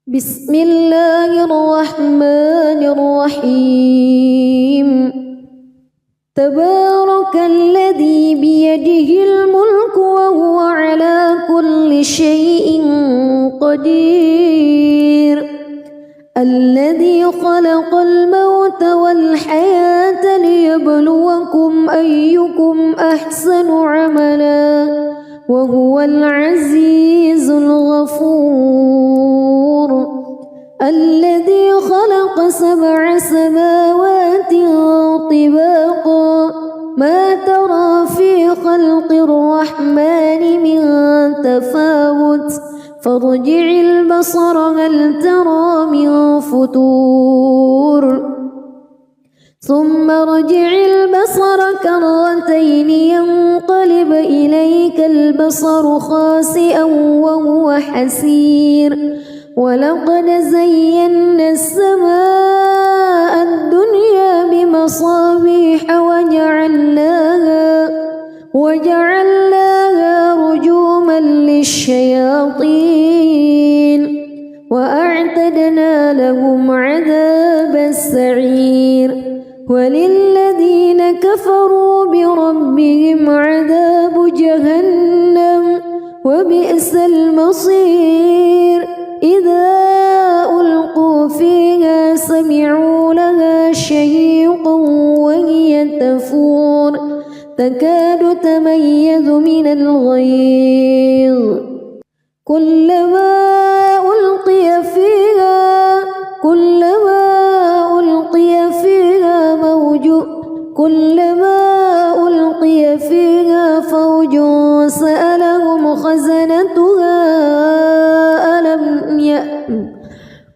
بسم الله الرحمن الرحيم تبارك الذي بيده الملك وهو على كل شيء قدير الذي خلق الموت والحياة ليبلوكم أيكم أحسن عملا وهو العزيز الغفور الذي خلق 7 سماوات طباقا ما ترى في خلق الرحمن من تفاوت فارجع البصر هل ترى من فتور ثم ارجع البصر كرتين ينقلب إليك البصر خاسئا وهو حسير ولقد زينا السماء الدنيا بمصابيح وجعلناها رجوما للشياطين وأعتدنا لهم عذاب السعير وللذين كفروا بربهم عذاب جهنم وبئس المصير إذا ألقوا فيها سمعوا لها شهيقا وهي تفور تكاد تميز من الغيظ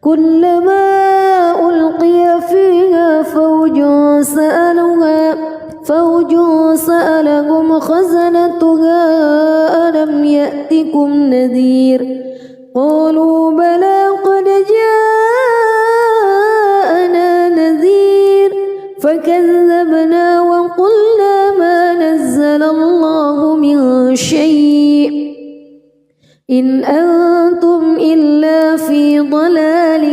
كلما ألقي فيها فوج سألهم خزنتها ألم يأتكم نذير قالوا بلى قد جاءنا نذير فكذبنا وقلنا ما نزل الله من شيء إن أنتم إلا في ضلال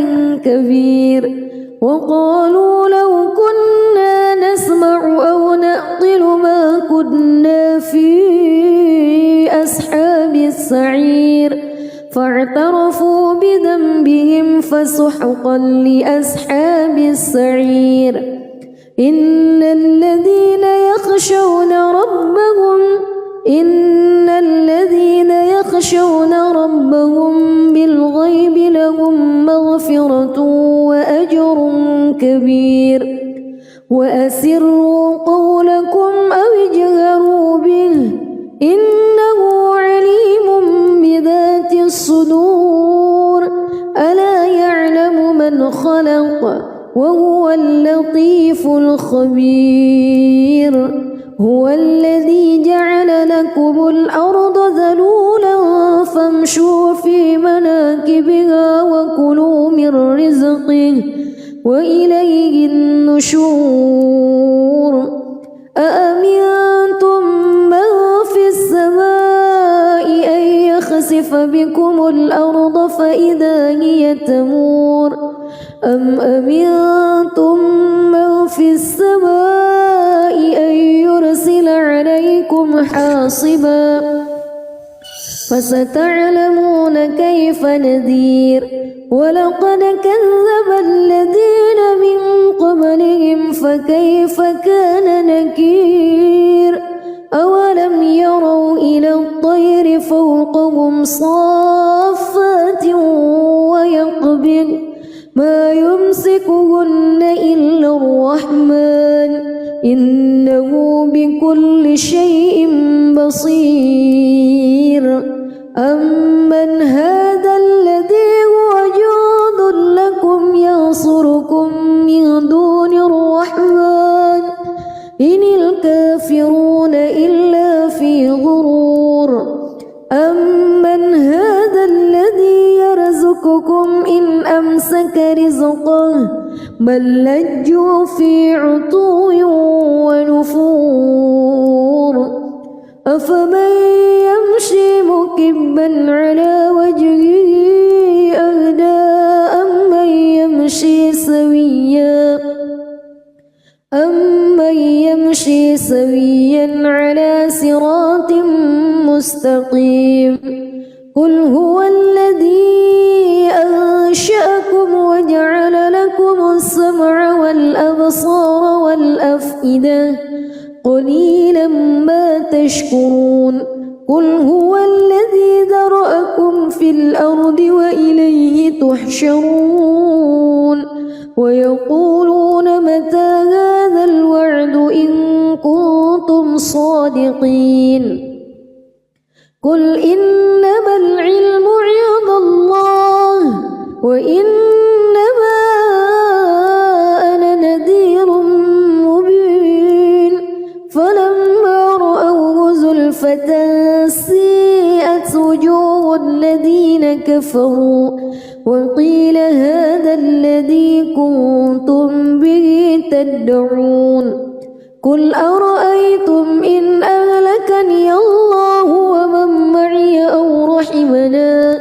كبير وقالوا لو كنا نسمع أو نعقل ما كنا في أصحاب السعير فاعترفوا بذنبهم فسحقا لأصحاب السعير إن الذين يخشون ربهم بالغيب لهم مغفرة وأجر كبير وأسروا قولكم أو اجهروا به إنه عليم بذات الصدور ألا يعلم من خلق وهو اللطيف الخبير هو الذي جعل لكم الأرض ذلولا فامشوا في مناكبها وكلوا من رزقه وإليه النشور أأمنتم من في السماء أن يخسف بكم الأرض فإذا هي تمور أم أمنتم من في السماء أن يرسل عليكم حاصبا فستعلمون كيف نذير ولقد كذب الذين من قبلهم فكيف كان نكير أولم يروا إلى الطير فوقهم صافات ويقبض ما يمسكهن إلا الرحمن إنه بكل شيء بصير أمن هذا الذي هو جند لكم ينصركم من دون الرحمن إن الكافرون إلا في غرور أمن هذا الذي يرزقكم إن أمسك رزقه بل لجوا في عتو ونفور أفمن يمشي مكبا على وجهه أهدى سويا على صراط مستقيم قل هو الذي أنشأكم وجعل لكم السمع والأبصار والأفئدة قليلا ما تشكرون قل هو الذي ذرأكم في الأرض وإليه تحشرون ويقولون متى هذا الوعد إن كنتم صادقين قل إنما العلم عند الله وإنما أنا نذير مبين فلما رأوه زلفة سيئت وجوه الذين كفروا وقيل هذا الذي كنتم به تدعون قل أرأيتم إن أهلكني الله ومن معي أو رحمنا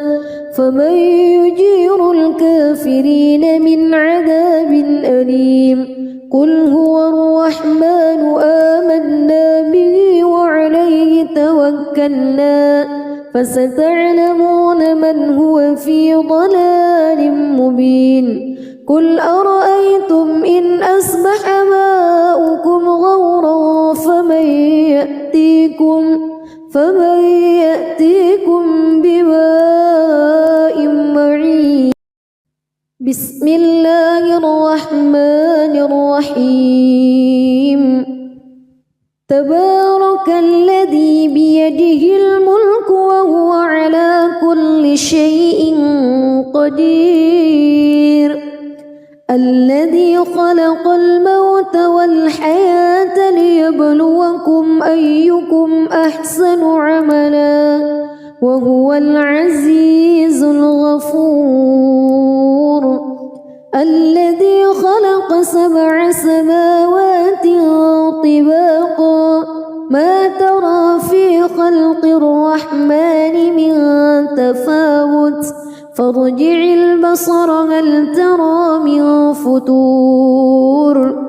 فمن يجير الكافرين من عذاب أليم قل هو الرحمن آمنا به وعليه توكلنا فستعلمون من هو في ضلال مبين قل أرأيتم إن أصبح ماؤكم غورا فمن يأتيكم بماء معين بسم الله الرحمن الرحيم تبارك الذي بيده الملك وهو على كل شيء قدير الذي خلق الموت والحياة ليبلوكم أيكم أحسن عملا وهو العزيز الغفور الذي خلق 7 سماوات طباقا ما ترى في خلق الرحمن من تفاوت فارجع البصر هل ترى من فتور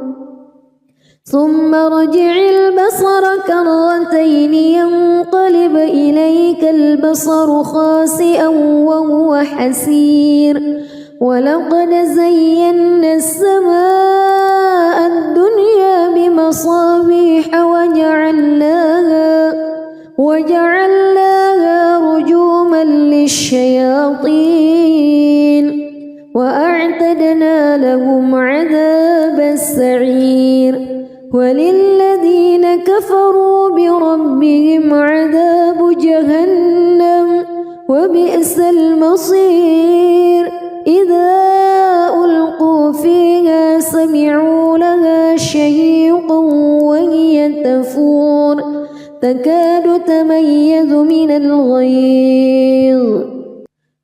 ثم ارجع البصر كرتين ينقلب إليك البصر خاسئا وهو حسير ولقد زينا السماء الدنيا بمصابيح وجعلناها رجوما للشياطين وأعتدنا لهم عذاب السعير وللذين كفروا بربهم عذاب جهنم وبئس المصير إذا ألقوا فيها سمعوا لها شهيقا وهي تفور تكاد تميز من الغيظ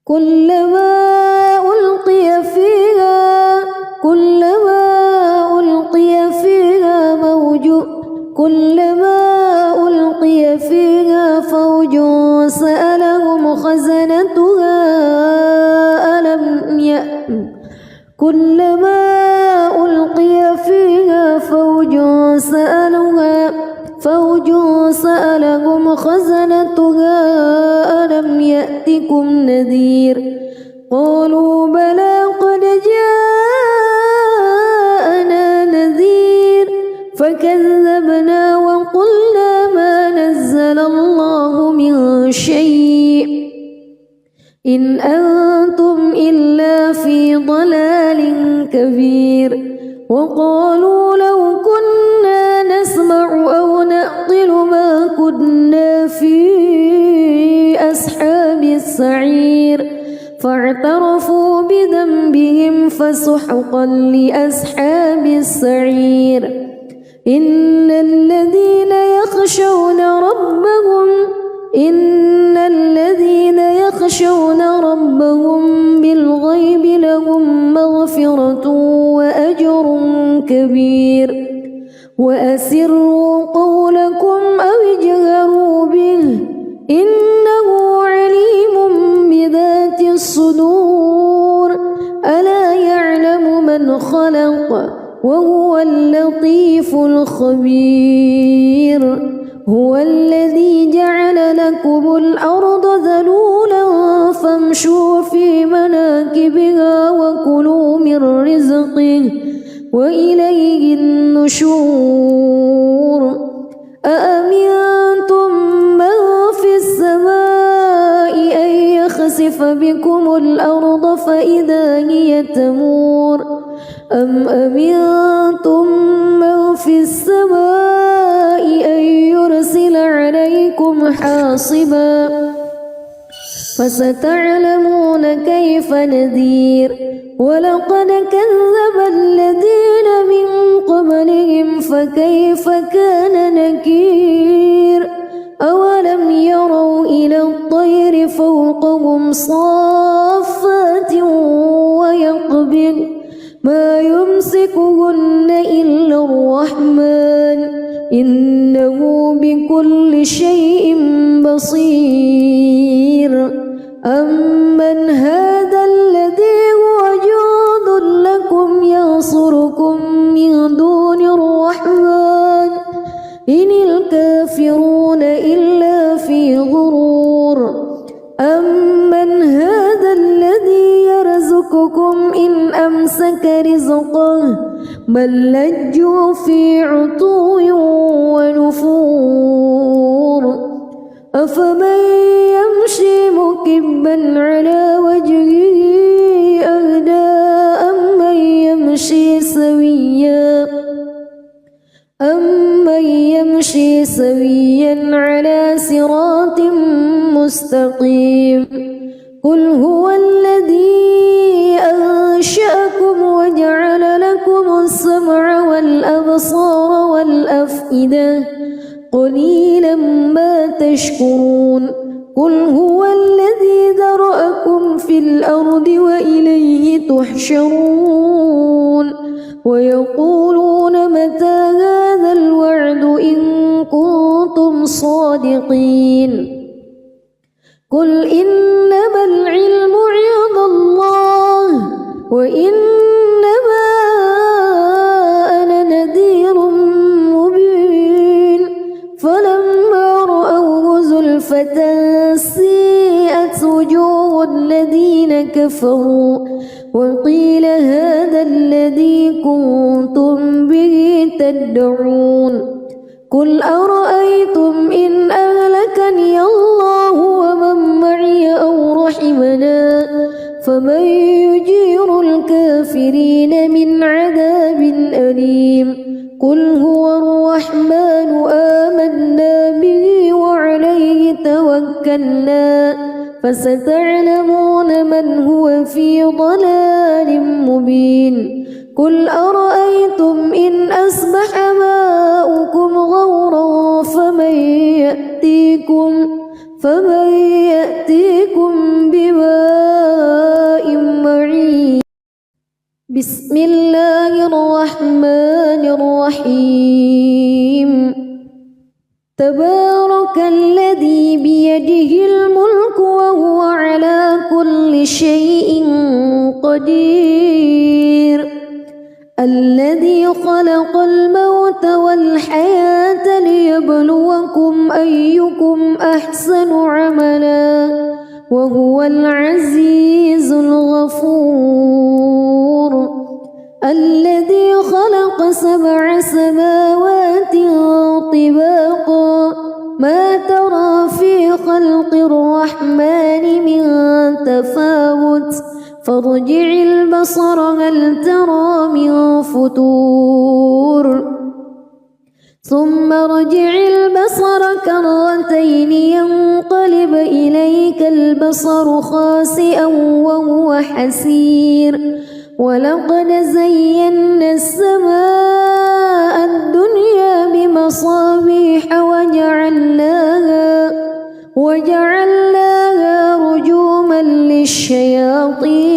كلما ألقي فيها فوج سألهم خزنتها كلما ألقي فيها فوج سألهم خزنتها ألم يأتكم نذير قالوا بلى قد جاءنا نذير فكذبنا وقلنا ما نزل الله من شيء إن أنتم إلا في ضلال كبير وقالوا لو كنا نسمع أو نعقل ما كنا في أصحاب السعير فاعترفوا بذنبهم فسحقا لأصحاب السعير إن الذين يخشون ربهم بالغيب لهم مغفرة وأجر كبير وأسروا قولكم أو اجهروا به إنه عليم بذات الصدور ألا يعلم من خلق وهو اللطيف الخبير. كبير هو الذي جعل لكم الأرض ذلولا فامشوا في مناكبها وكلوا من رزقه وإليه النشور أأمنتم من في السماء أن يخسف بكم الأرض فإذا هي تمور أم أمنتم من في السماء أن يرسل عليكم حاصبا فستعلمون كيف نذير ولقد كذب الذين من قبلهم فكيف كان نكير أولم يروا إلى الطير فوقهم صافات ويقبض ما يمسكهن إلا الرحمن إنه بكل شيء بصير أمن هذا الذي هو جند لكم ينصركم من دون الرحمن إن الكافرون إلا في غرور أمن هذا الذي يرزقكم إن أمسك رزقه بل لجوا في عتو ونفور أفمن يمشي مكبا على وجهه أهدى أمن يمشي سويا على صراط مستقيم قل هو الذي أنشأكم وجعل لكم السمع والأبصار والأفئدة قليلا ما تشكرون قل هو الذي ذرأكم في الأرض وإليه تحشرون ويقولون متى هذا الوعد إن كنتم صادقين قل إنما العلم عند الله وإنما أنا نذير مبين فلما رأوه زلفة سيئت وجوه الذين كفروا وقيل هذا الذي كنتم به تدعون قل أرأيتم إن أهلكني الله ومن معي أو رحمنا فمن يجير الكافرين من عذاب أليم قل هو الرحمن آمنا به وعليه توكلنا فستعلمون من هو في ضلال مبين قل أرأيتم إن أصبح ماؤكم غورا فمن يأتيكم بماء معين بسم الله الرحمن الرحيم تبارك الذي بيده الملك وهو على كل شيء قدير الذي خلق الموت والحياة ليبلوكم أيكم أحسن عملا وهو العزيز الغفور الذي خلق 7 سماوات طباقا ما ترى في خلق الرحمن من تفاوت فارجع البصر هل ترى من فتور ثم ارجع البصر كرتين ينقلب إليك البصر خاسئا وهو حسير ولقد زينا السماء الدنيا بمصابيح وجعلناها رجوما للشياطين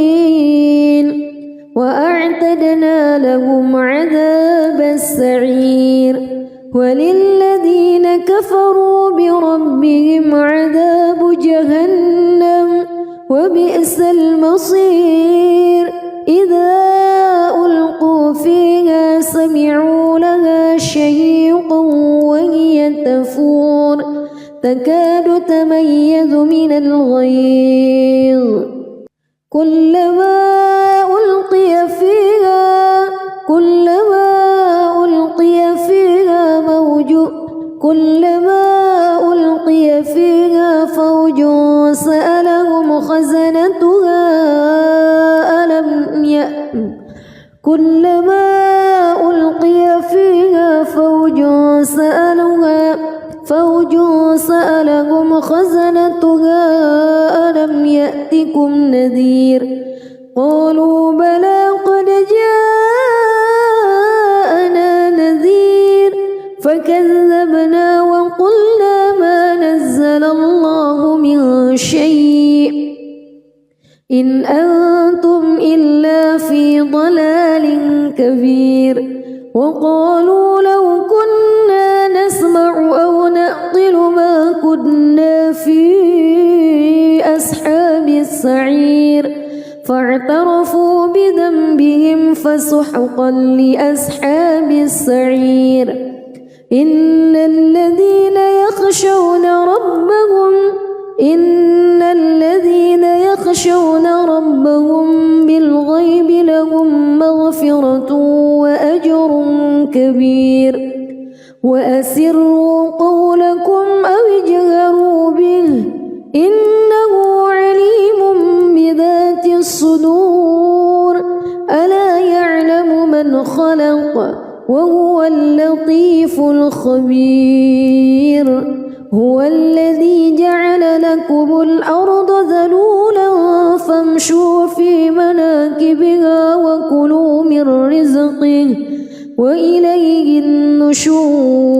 وأعتدنا لهم عذاب السعير وللذين كفروا بربهم عذاب جهنم وبئس المصير إذا ألقوا فيها سمعوا لها شهيقا وهي تكاد تميز من الغيظ كلما ألقي فيها فوج سألهم خزنتها ألم يأتكم نذير قالوا بلى قد جاءنا نذير فكذبنا وقلنا ما نزل الله من شيء إن أنتم إلا في ضلال كبير وقالوا لو كنا نسمع أو نعقل ما كنا في أصحاب السعير فاعترفوا بذنبهم فسحقا لأصحاب السعير إن الذين يخشون ربهم بالغيب لهم مغفرة وأجر كبير وأسروا قولكم أو اجهروا به إنه عليم بذات الصدور ألا يعلم من خلق وهو اللطيف الخبير هو الذي جعل لكم الأرض ذلولا فامشوا في مناكبها وكلوا من رزقه وإليه النشور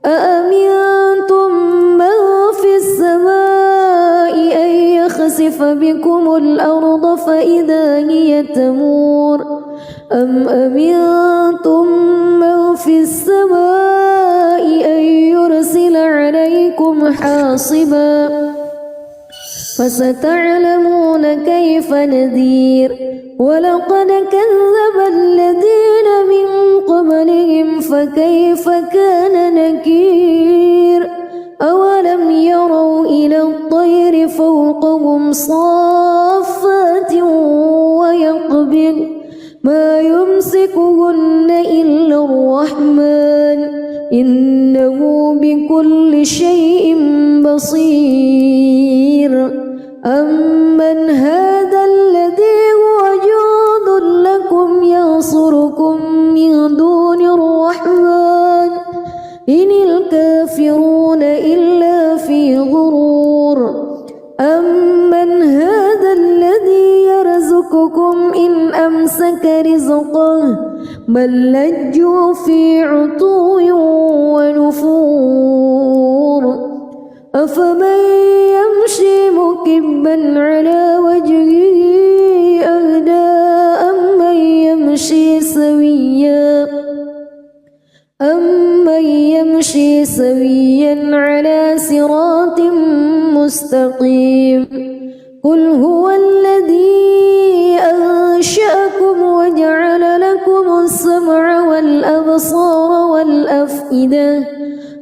أأمنتم من في السماء أن يخسف بكم الأرض فإذا هي تمور أم أمنتم من في السماء أن يرسل عليكم حاصبا فستعلمون كيف نذير ولقد كذب الذين من قبلهم فكيف كان نكير أولم يروا إلى الطير فوقهم صافات ويقبض ما يمسكهن إلا الرحمن إنه بكل شيء بصير أمن هذا الذي هو جند لكم ينصركم من دون الرحمن إن الكافرون إلا في غرور أمن هذا الذي يرزقكم إن أمسك رزقه بل لجوا في عتو ونفور أفمن يمشي مكبا على وجهه أهدى أمن يمشي سويا على صراط مستقيم قل هو الذي أنشأكم وجعل لكم السمع والأبصار والأفئدة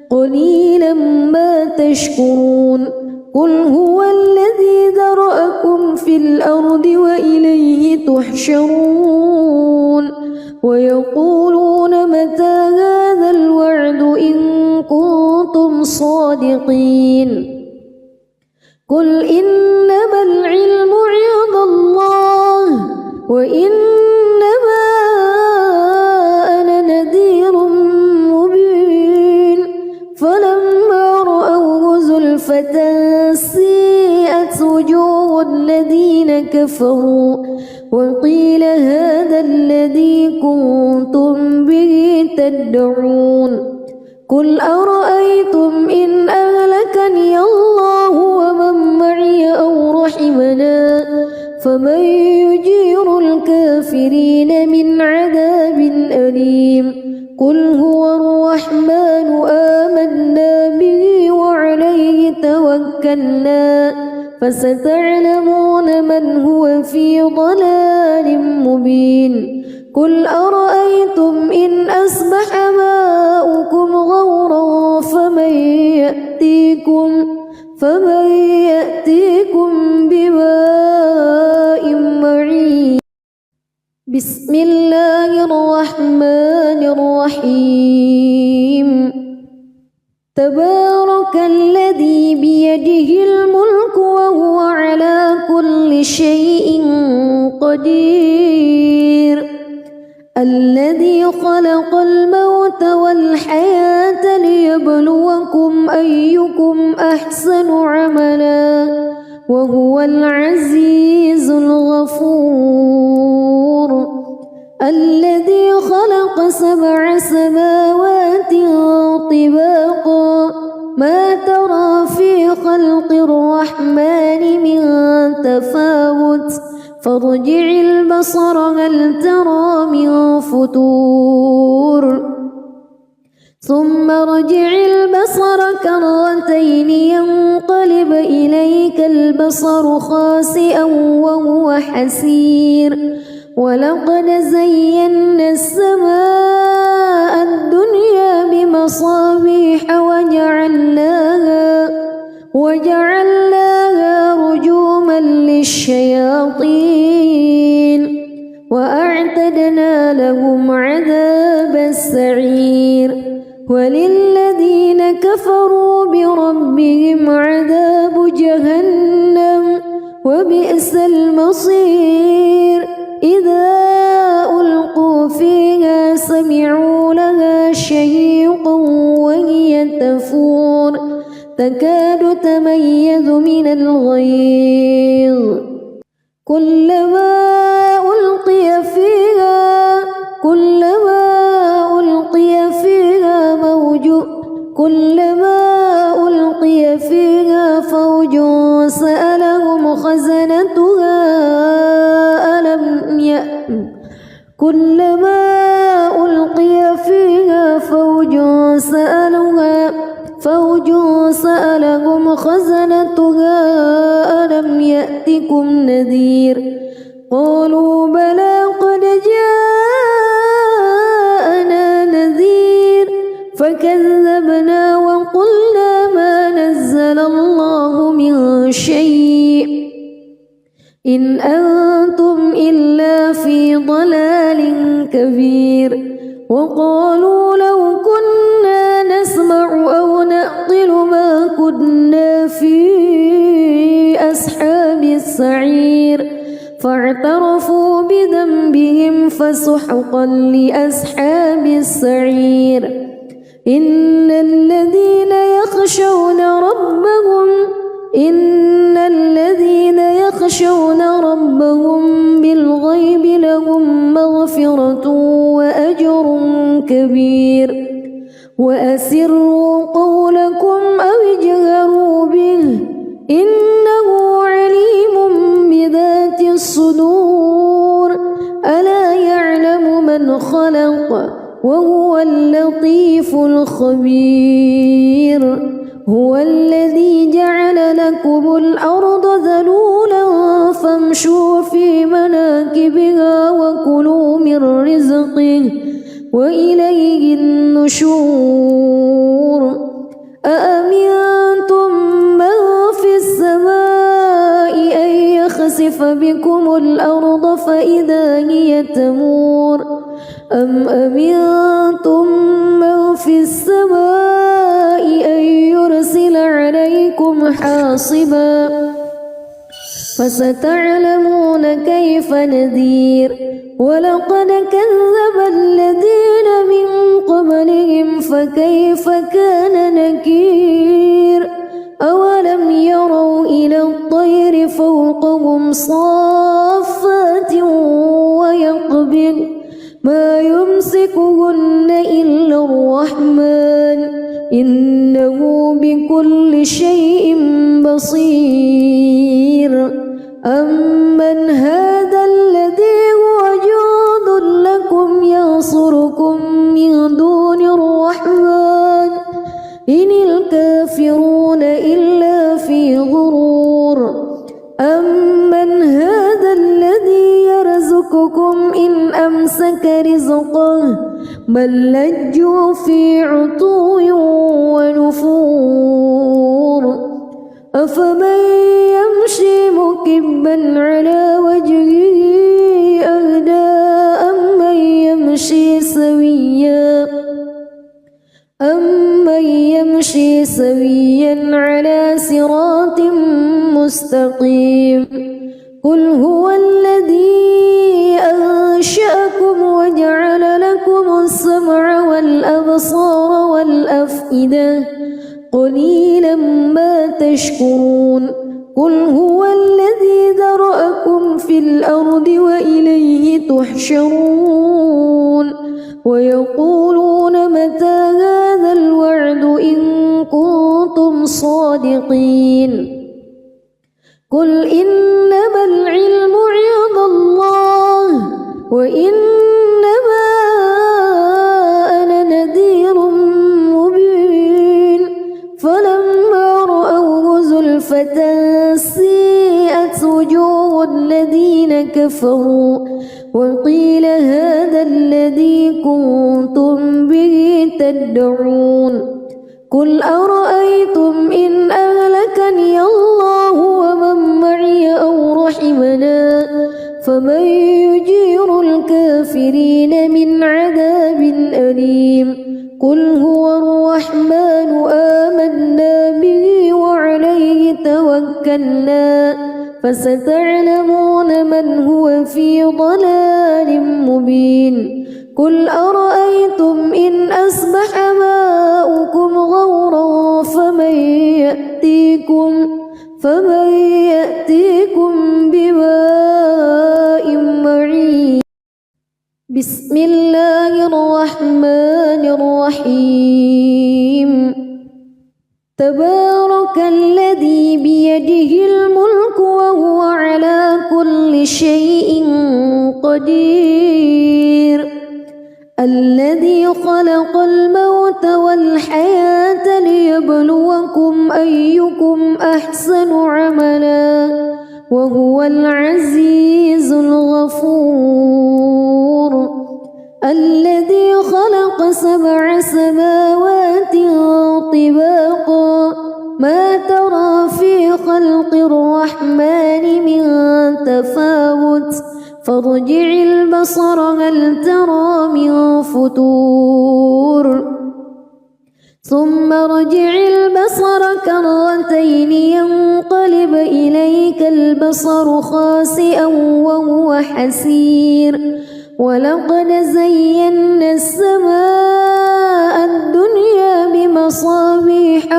قليلا ما تشكرون قل هو الذي ذرأكم في الأرض وإليه تحشرون ويقولون متى هذا الوعد إن كنتم صادقين قل إنما العلم عند الله وإنما أنا نذير مبين فلما رأوه زلفة سيئت وجوه الذين كفروا وقيل هذا الذي كنتم به تدعون قل أرأيتم إن أهلكني الله ومن معي أو رحمنا فمن يجير الكافرين من عذاب أليم قل هو الرحمن آمنا به وعليه توكلنا فستعلمون من هو في ضلال مبين قل أرأيتم إن أصبح ماؤكم غورا فمن يأتيكم بماء معين. بسم الله الرحمن الرحيم. تبارك الذي بيده الملك وهو على كل شيء قدير. الذي خلق الموت والحياة ليبلوكم أيكم أحسن عملا وهو العزيز الغفور. الذي خلق 7 سماوات طباقا ما ترى في خلق الرحمن من تفاوت فارجع البصر هل ترى من فطور ثم ارجع البصر كرتين ينقلب إليك البصر خاسئا وهو حسير. ولقد زينا السماء الدنيا بمصابيح وجعلناها رجوما للشياطين وأعتدنا لهم عذاب السعير. وللذين كفروا بربهم عذاب جهنم وبئس المصير. إذا ألقوا فيها سمعوا لها شهيقا وهي تفور تكاد تميز من الغيظ كلما ألقي فيها فوج سألهم خزنتها ألم يأتكم نذير قالوا بلى قد جاءنا نذير فكذبنا وقلنا ما نزل الله من شيء إن أنتم إلا في ضلال كبير. وقالوا لو كنا نسمع أو نعقل ما كنا في أصحاب السعير فاعترفوا بذنبهم فسحقا لأصحاب السعير. إن الذين يخشون ربهم بالغيب لهم مغفرة وأجر كبير. وأسروا قولكم أو اجهروا به إنه عليم بذات الصدور. ألا يعلم من خلق وهو اللطيف الخبير. هو الذي جعل لكم الأرض ذلولا فامشوا في مناكبها وكلوا من رزقه وإليه النشور. أأمنتم من في السماء أن يخسف بكم الأرض فإذا هي تمور أم أمنتم من في السماء أن يرسل عليكم حاصبا فستعلمون كيف نذير. ولقد كذب الذين من قبلهم فكيف كان نكير. أولم يروا إلى الطير فوقهم صافات ويقبض ما يمسكهن إلا الرحمن إنه بكل شيء بصير. أمن هذا الذي هو جند لكم ينصركم من دون الرحمن إن الكافرون إلا في غرور. أمن هذا الذي يرزقكم إن أمسك رزقه بل لجوا في عتو ونفور أفمن يمشي مكبا على وجهه أهدى أمن يمشي سويا على صراط مستقيم قل هو الذي أنشأكم وجعل لكم السمع والأبصار والأفئدة قليلا ما تشكرون قل هو الذي ذرأكم في الأرض وإليه تحشرون ويقولون متى هذا الوعد إن كنتم صادقين قل إنما العلم عند الله وإنما أنا نذير مبين فلما رأوه زلفة سيئت وجوه الذين كفروا وقيل هذا الذي كنتم به تدعون قل أرأيتم إن أهلكني الله ومن معي أو رحمنا فمن يجير الكافرين من عذاب أليم قل هو الرحمن آمنا به وعليه توكلنا فستعلمون من هو في ضلال مبين قل أرأيتم إن أصبح ماؤكم غورا فمن يأتيكم بماء معين بسم الله الرحمن الرحيم تبارك الذي بيده الملك وهو على كل شيء قدير الذي خلق الموت والحياة ليبلوكم أيكم أحسن عملا وهو العزيز الغفور الذي خلق 7 سماوات طباقا ما ترى في خلق الرحمن من تفاوت فارجع البصر هل ترى من فتور ثم ارجع البصر كرتين ينقلب إليك البصر خاسئا وهو حسير ولقد زينا السماء الدنيا بمصابيح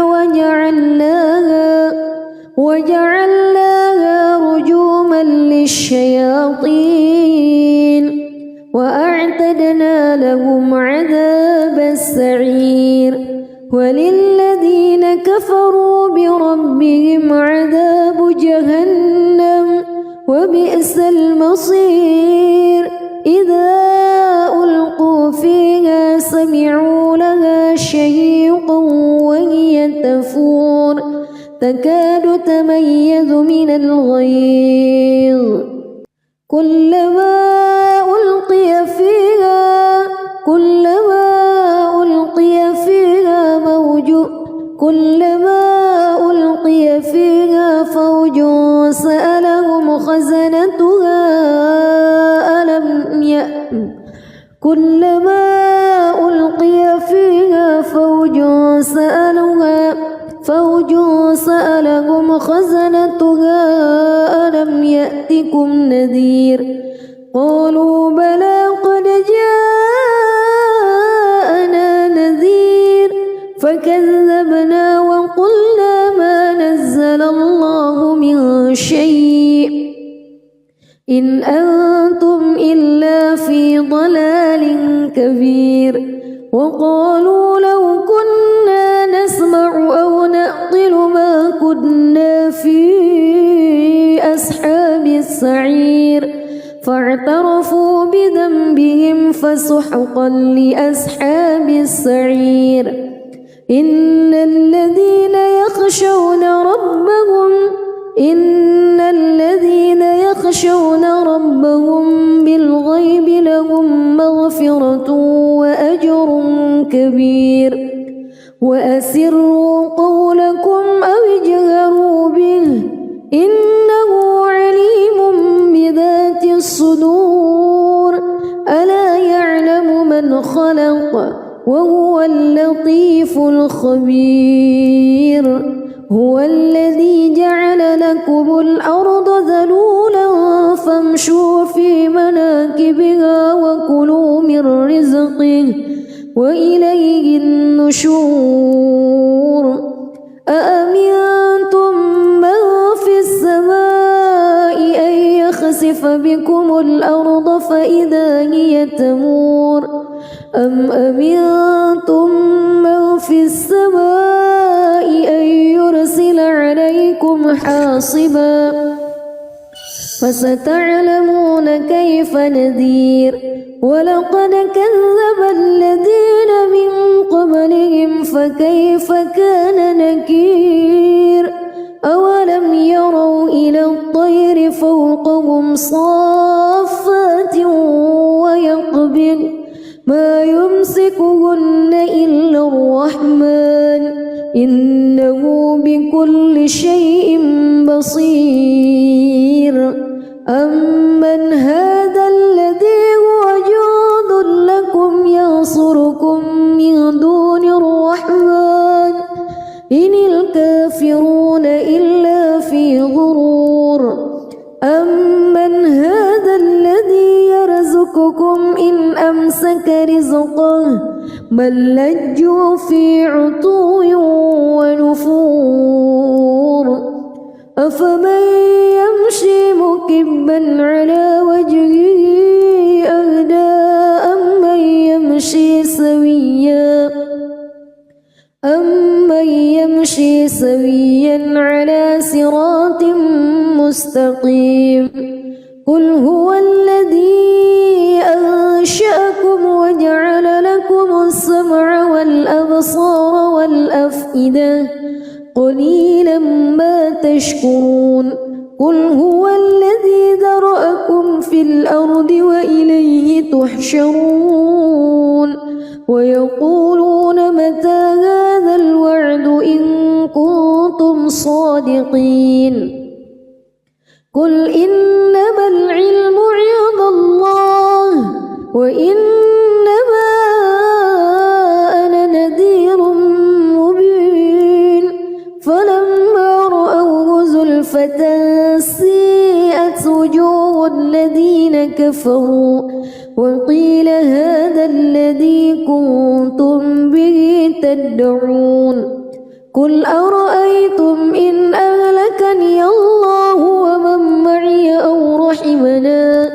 وجعلناها رجوما للشياطين وأعتدنا لهم عذاب السعير وللذين كفروا بربهم عذاب جهنم وبئس المصير إذا ألقوا فيها سمعوا لها شهيقا وهي تفور تكاد تميز من الغيظ كلما ألقي فيها فوج سألهم خزنتها ألم يأتكم نذير قالوا بلى قد جاءنا نذير فكذبنا وقلنا ما نزل الله من شيء إن أنتم إلا في ضلال كبير وقالوا لو كنا نسمع أو نعقل ما كنا في أصحاب السعير فاعترفوا بذنبهم فسحقا لأصحاب السعير إن الذين يخشون ربهم بالغيب لهم مغفرة أجر كبير وأسروا قولكم أو اجهروا به إنه عليم بذات الصدور ألا يعلم من خلق وهو اللطيف الخبير هو الذي جعل لكم الأرض ذلولا فامشوا في مناكبها وكلوا من رزقه وإليه النشور أأمنتم من في السماء أن يخسف بكم الأرض فإذا هي تمور أم أمنتم من في السماء أن يرسل عليكم حاصبا فستعلمون كيف نذير ولقد كذب الذين من قبلهم فكيف كان نكير أولم يروا إلى الطير فوقهم صافات ويقبض ما يمسكهن إلا الرحمن إنه بكل شيء بصير أمن هذا الذي هو جند لكم ينصركم من دون الرحمن إن الكافرون إلا في غرور أمن هذا الذي يرزقكم إن أمسك رزقه بل لجوا في عتو ونفور أفمن يمشي مكبا على وجهه أهدى أمن يمشي سويا على صراط مستقيم قل هو الذي أنشأكم وجعل لكم السمع والأبصار والأفئدة قليلا ما تشكرون قل هو الذي ذرأكم في الأرض وإليه تحشرون ويقولون متى هذا الوعد إن كنتم صادقين قل إنما العلم عند الله وإنما أنا نذير مبين فلما رأوه زلفة سيئت وجوه الذين كفروا وقيل هذا الذي كنتم به تدعون قل أرأيتم إن أهلكني الله ومن معي أو رحمنا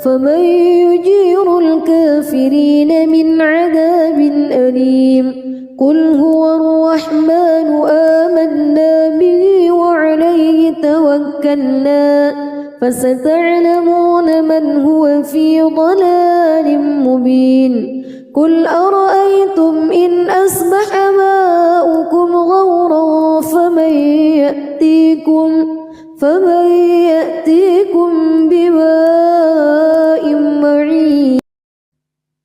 فمن يجير الكافرين من عذاب أليم قل هو الرحمن آمنا به وعليه توكلنا فستعلمون من هو في ضلال مبين قل أرأيتم إن أصبح ماؤكم غورا فمن يأتيكم بماء معين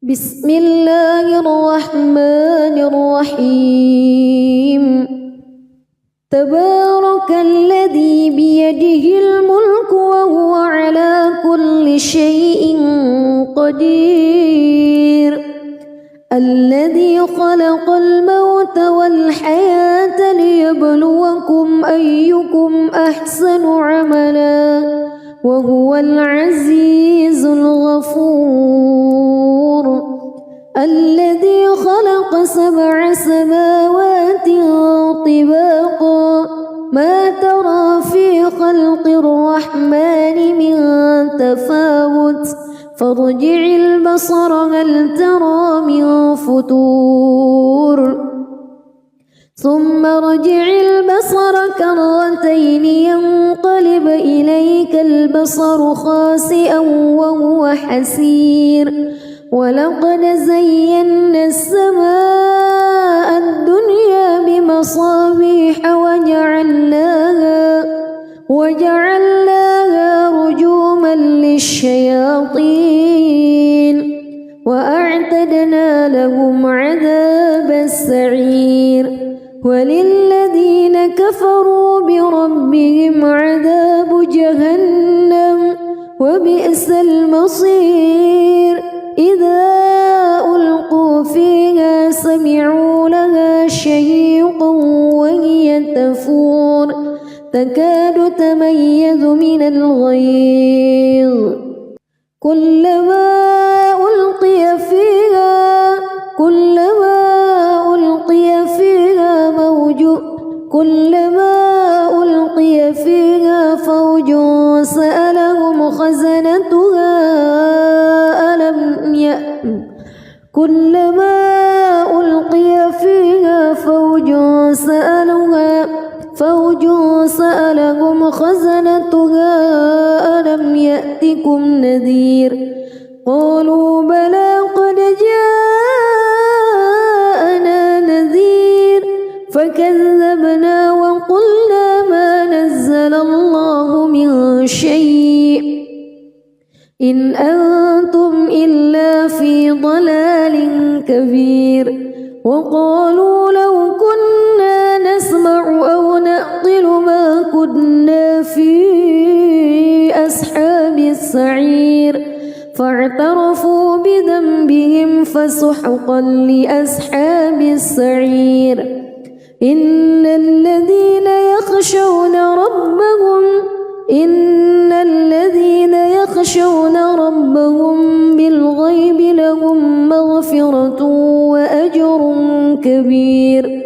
بسم الله الرحمن الرحيم تبارك الذي بيده الملك وهو على كل شيء قدير الذي خلق الموت والحياة ليبلوكم أيكم أحسن عملا وهو العزيز الغفور الذي خلق 7 سماوات طباقا ما ترى في خلق الرحمن من تفاوت فارجع البصر هل ترى من فتور ثم ارجع البصر كرتين ينقلب إليك البصر خاسئا وهو حسير ولقد زينا السماء الدنيا بمصابيح وجعلناها رجوما للشياطين وأعتدنا لهم عذاب السعير وللذين كفروا بربهم عذاب جهنم وبئس المصير إذا ألقوا فيها سمعوا لها شهيقا وهي تفور تكاد تميز من الغيظ كلما ألقي فيها فوج سألهم خزنتها ألم يأتكم نذير قالوا بلى قد جاءنا نذير فكذبنا وقلنا ما نزل الله من شيء إن أنتم إلا في ضلال كبير وقالوا لو كنا نسمع أو نعقل ما كنا في أصحاب السعير فاعترفوا بذنبهم فسحقا لأصحاب السعير إن الذين يخشون ربهم بالغيب لهم مغفرة وأجر كبير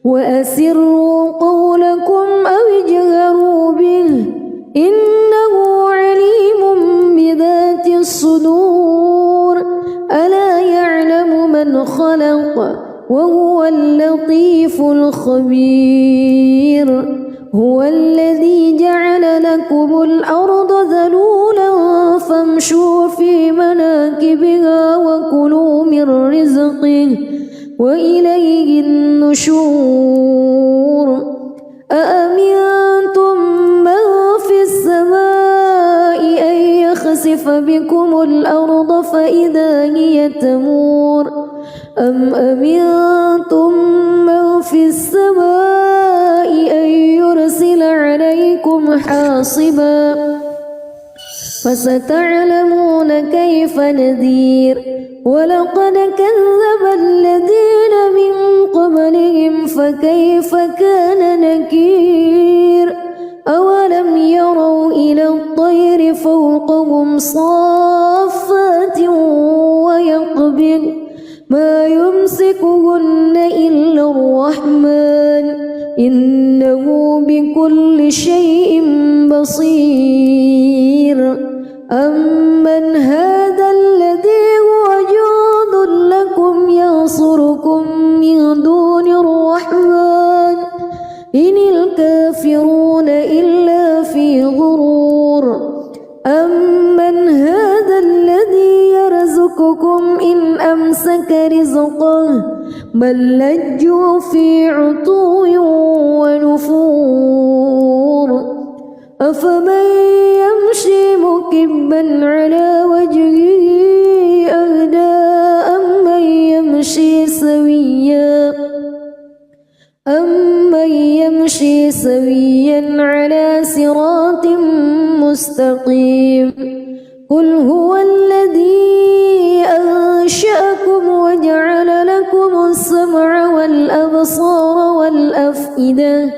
وأسروا قولكم أو اجهروا به إنه عليم بذات الصدور ألا يعلم من خلق وهو اللطيف الخبير هو الذي جعل لكم الأرض ذلولا فامشوا في مناكبها وكلوا من رزقه وإليه النشور أأمنتم من في السماء أن يخسف بكم الأرض فإذا هي تمور أم أمنتم من في السماء أن يرسل عليكم حاصبا فستعلمون كيف نذير ولقد كذب الذين من قبلهم فكيف كان نكير أولم يروا إلى الطير فوقهم صافات ويقبض ما يمسكهن إلا الرحمن إنه بكل شيء بصير أمن هذا الذي هو جند لكم ينصركم من دون الرحمن إن الكافرون إلا في غرور أمن هذا الذي يرزقكم إن أمسك رزقه بل لجوا في عتو ونفور أفمن يمشي مكبا على وجهه أهدى أمن يمشي سويا على صراط مستقيم قل هو الذي أنشأكم وجعل لكم السمع والأبصار والأفئدة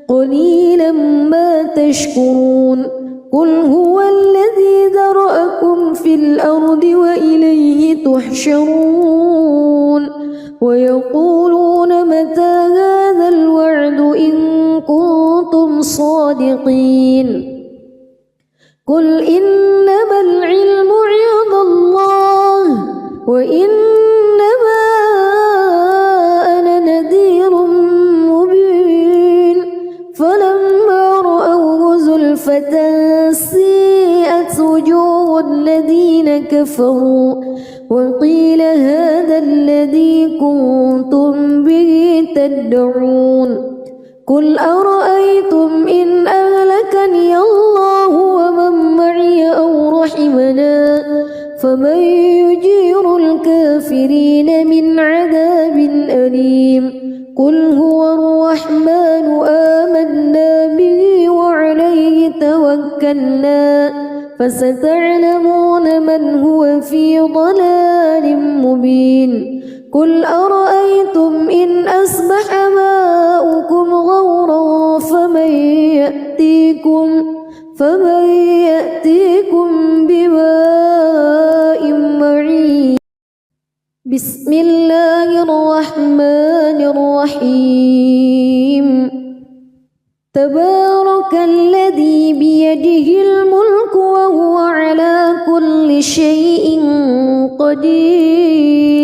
قليلا ما تشكرون قل هو الذي ذرأكم في الأرض وإليه تحشرون ويقولون متى هذا الوعد إن كنتم صادقين قل إنما العلم عند الله وإنما أنا نذير مبين فلما رأوه زلفة سيئت وجوه الذين كفروا وقيل هذا الذي كنتم به تدعون قل أرأيتم إن أهلكني الله ومن معي أو رحمنا فمن يجير الكافرين من عذاب أليم قل هو الرحمن آمنا به وعليه توكلنا فستعلمون من هو في ضلال مبين قل أرأيتم إن أصبح ماؤكم غورا فمن يأتيكم بماء معين بسم الله الرحمن الرحيم تبارك الذي بيده الملك وهو على كل شيء قدير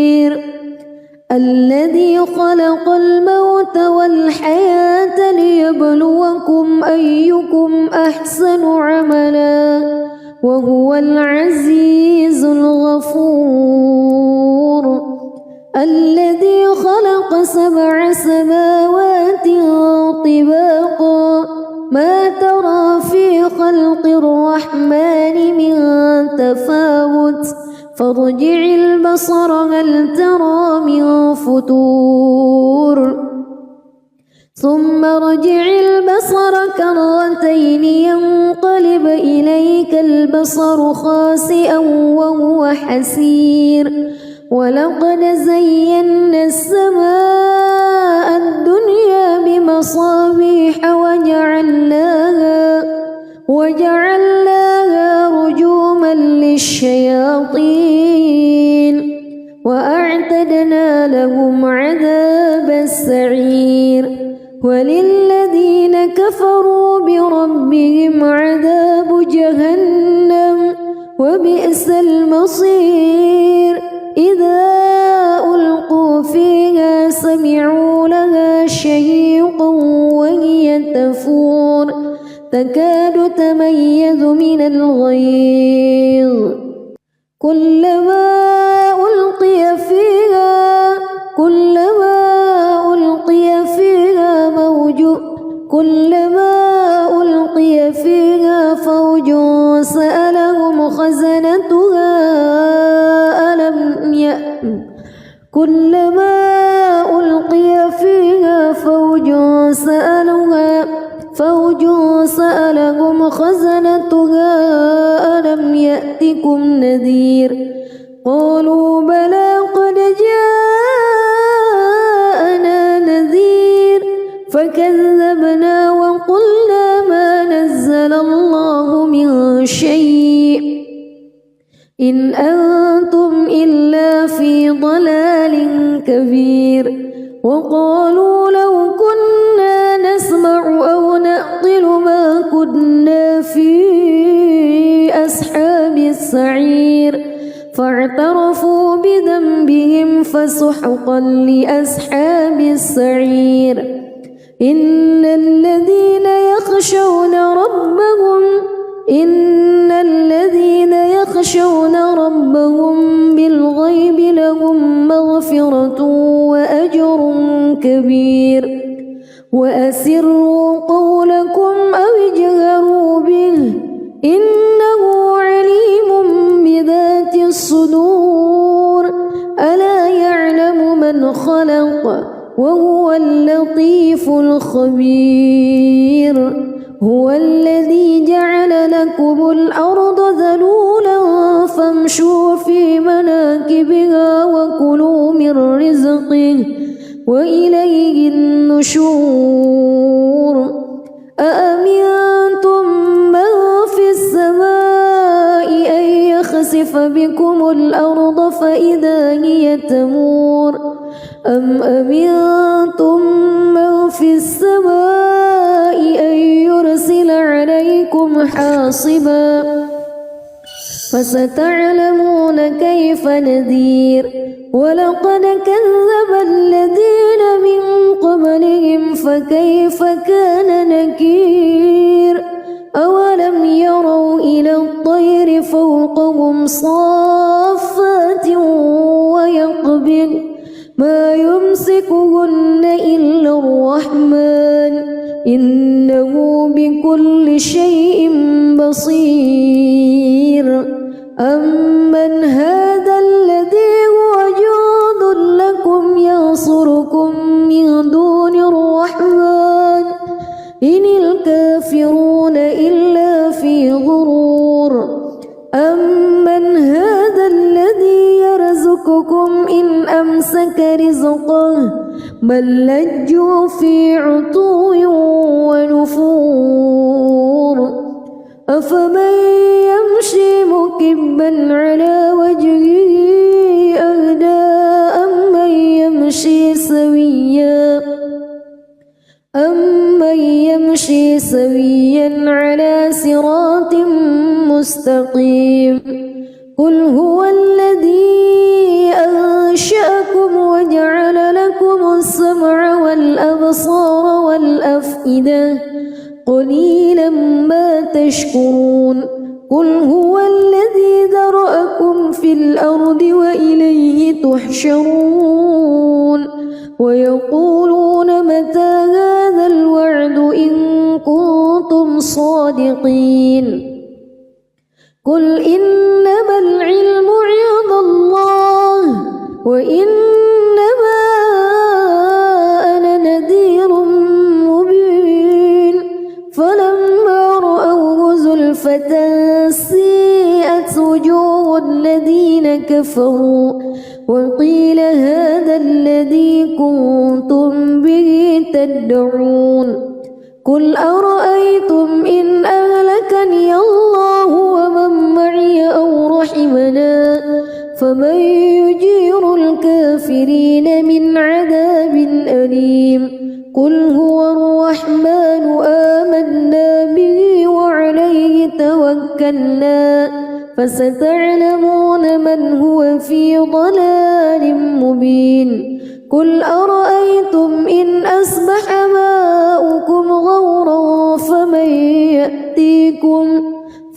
الذي خلق الموت والحياة ليبلوكم أيكم أحسن عملا وهو العزيز الغفور الذي خلق 7 سماوات طباقا ما ترى في خلق الرحمن من تفاوت فارجع البصر هل ترى من فتور ثم ارجع البصر كرتين ينقلب إليك البصر خاسئا وهو حسير ولقد زينا السماء الدنيا بمصابيح وجعلناها رجوما للشياطين وأعتدنا لهم عذاب السعير وللذين كفروا بربهم عذاب جهنم وبئس المصير إذا ألقوا فيها سمعوا لها شهيقا وهي تفور تكاد تميز من الغيظ كلما ألقي فيها فوج سألهم خزنتها كلما ألقي فيها فوج سألهم خزنتها ألم يأتكم نذير قالوا بلى قد جاءنا نذير فكذبنا وقلنا ما نزل الله من شيء إن أنتم إلا في ضلال كبير وقالوا لو كنا نسمع أو نعقل ما كنا في أصحاب السعير فاعترفوا بذنبهم فسحقا لأصحاب السعير إن الذين يخشون ربهم بالغيب لهم مغفرة وأجر كبير وأسروا قولكم أو اجهروا به إنه عليم بذات الصدور ألا يعلم من خلق وهو اللطيف الخبير هو الذي جعل لكم الأرض ذلولا فامشوا في مناكبها وكلوا من رزقه وإليه النشور أأمنتم من في السماء أن يخسف بكم الأرض فإذا هي تمور أم أمنتم من في السماء أن يرسل عليكم حاصبا فستعلمون كيف نذير ولقد كذب الذين من قبلهم فكيف كان نكير أولم يروا إلى الطير فوقهم صافات ويقبض ما يمسكهن إلا الرحمن إنه بكل شيء بصير أمن هذا الذي هو جند لكم ينصركم من دون الرحمن إن الكافرون إلا في غرور أمن هذا الذي يرزقكم إن أمسك رزقه بل لجوا في عتو ونفور أفمن يمشي مكبا على وجهه أهدى أمن يمشي سويا على صراط مستقيم قل هو الذي أنشأكم وجعل لكم السمع والأبصار والأفئدة قليلا ما تشكرون قل هو الذي ذرأكم في الأرض وإليه تحشرون ويقولون متى هذا الوعد إن كنتم صادقين قل إنما العلم عند الله وإنما أنا نذير مبين فلما رأوه زلفة سيئت وجوه الذين كفروا وقيل هذا الذي كنتم به تدعون قل أرأيتم إن أهلكني الله ومن معي أو رحمنا فمن يجير الكافرين من عذاب أليم قل هو الرحمن آمنا به وعليه توكلنا فستعلمون من هو في ضلال مبين قل أرأيتم إن أصبح ماؤكم غورا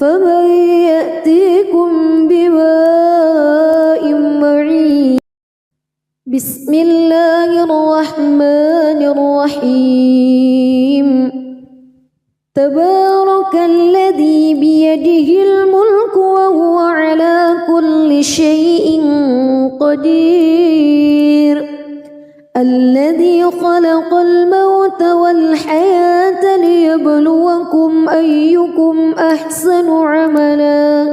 فمن يأتيكم بماء معين بسم الله الرحمن الرحيم تبارك الذي بيده الملك وهو على كل شيء قدير الذي خلق الموت والحياة ليبلوكم أيكم أحسن عملا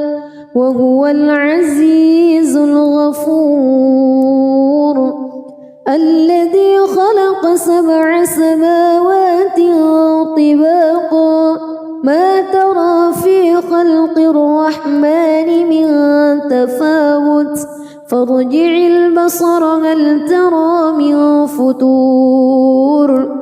وهو العزيز الغفور الذي خلق 7 سماوات طباقا ما ترى في خلق الرحمن من تفاوت فارجع البصر هل ترى من فطور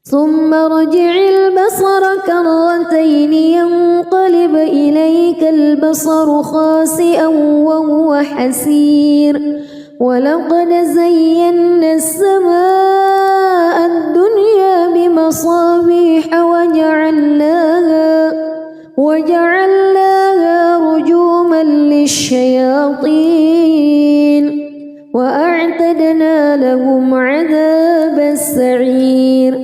ثم ارجع البصر كرتين ينقلب إليك البصر خاسئا وهو حسير ولقد زينا السماء الدنيا بمصابيح وجعلناها رجوما للشياطين وأعتدنا لهم عذاب السعير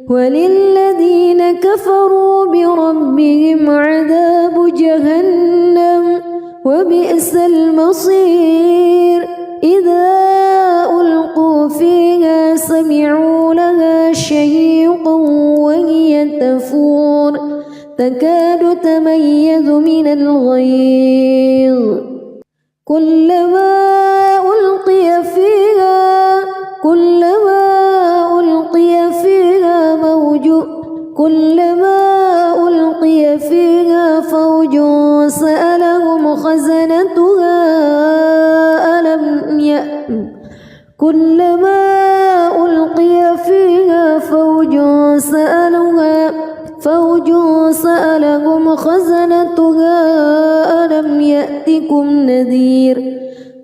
وللذين كفروا بربهم عذاب جهنم وبئس المصير إذا ألقوا فيها سمعوا لها شهيقا وهي تفور تكاد تميز من الغيظ كلما ألقي فيها فوج سألهم خزنتها كلما ألقي فيها فوج سألهم خزنتها ألم يأتكم نذير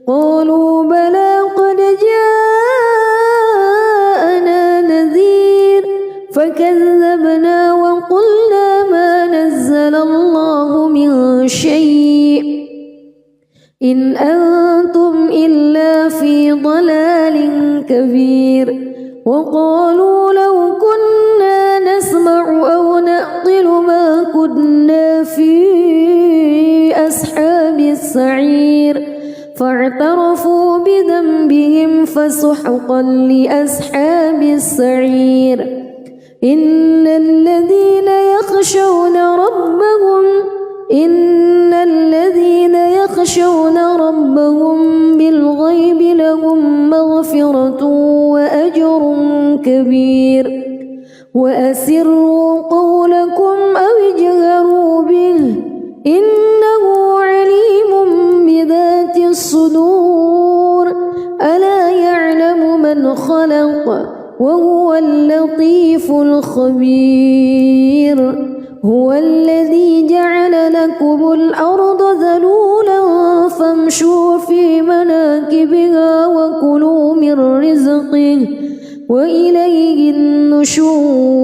قالوا بلى قد جاءنا نذير فكذبنا وقلنا ما نزل الله من شيء إن أنتم إلا في ضلال كبير وقالوا لو كنا نسمع أو نعقل ما كنا في أصحاب السعير فاعترفوا بذنبهم فسحقا لأصحاب السعير إن الذين يخشون ربهم بالغيب لهم مغفرة وأجر كبير وأسروا قولكم أو اجهروا به إنه عليم بذات الصدور ألا يعلم من خلق وهو اللطيف الخبير هو الذي جعل لكم الأرض ذلولا فامشوا في مناكبها وكلوا من رزقه وإليه النشور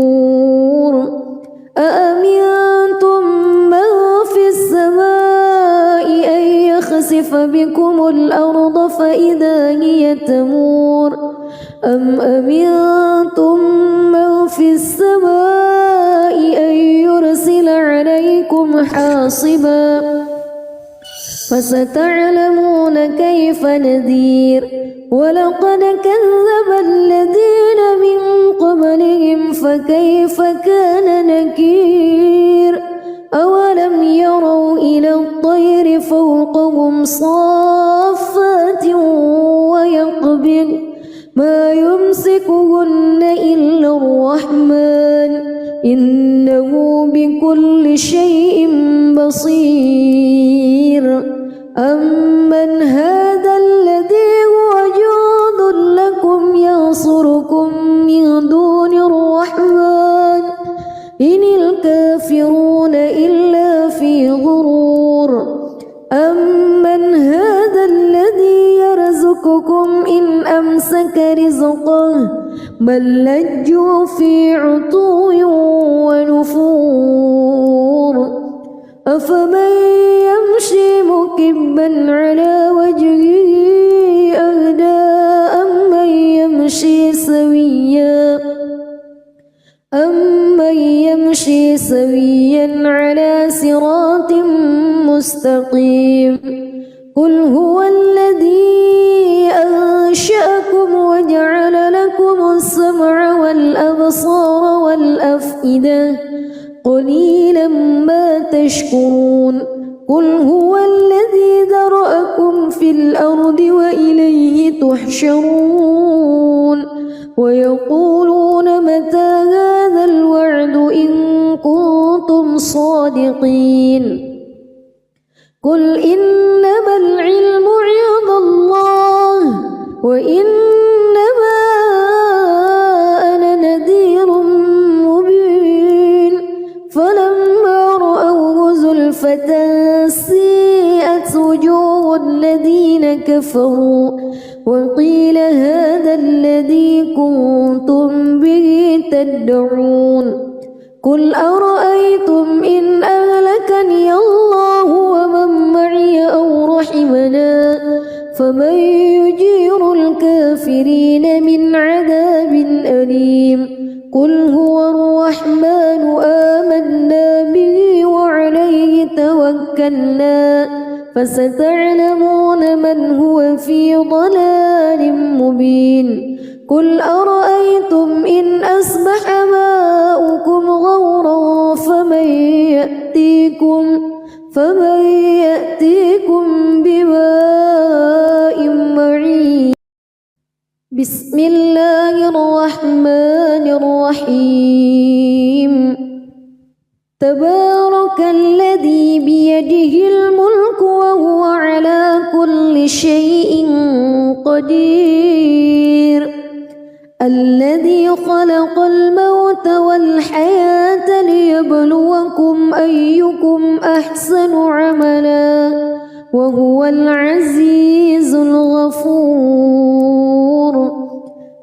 أأمنتم من في السماء أن يخسف بكم الأرض فإذا هي تمور أم أمنتم من في السماء أن يرسل عليكم حاصبا فستعلمون كيف نذير ولقد كذب الذين من قبلهم فكيف كان نكير أولم يروا إلى الطير فوقهم صافات ويقبض ما يمسكهن إلا الرحمن إنه بكل شيء بصير أمن هذا الذي هو جند لكم ينصركم من دون الرحمن إن الكافرون إلا في غرور أمن هذا الذي يرزقكم إن أمسك رزقه بل لجوا في عتو ونفور أفمن يمشي مكبا على وجهه أهدى أمن يمشي سويا على صراط مستقيم قل هو الذي أنشأكم وجعل لكم السمع والأبصار والأفئدة قليلا ما تشكرون قل هو الذي ذرأكم في الأرض وإليه تحشرون ويقولون متى هذا الوعد إن كنتم صادقين قل إنما العلم عند الله وإنما أنا نذير مبين فلما رأوه زلفة سيئت وجوه الذين كفروا وقيل هذا الذي كنتم به تدعون قل أرأيتم إن أهلكني الله ومن معي أو رحمنا فمن يجير الكافرين من عذاب أليم قل هو الرحمن آمنا به وعليه توكلنا فستعلمون من هو في ضلال مبين قل أرأيتم إن أصبح ماؤكم غورا فمن يأتيكم بماء معين بسم الله الرحمن الرحيم تبارك الذي بيده الملك وهو على كل شيء قدير الذي خلق الموت والحياة ليبلوكم أيكم أحسن عملا وهو العزيز الغفور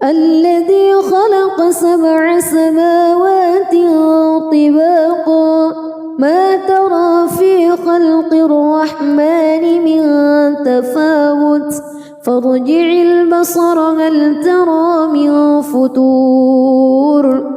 الذي خلق 7 سماوات طباقا ما ترى في خلق الرحمن من تفاوت فارجع البصر هل ترى من فتور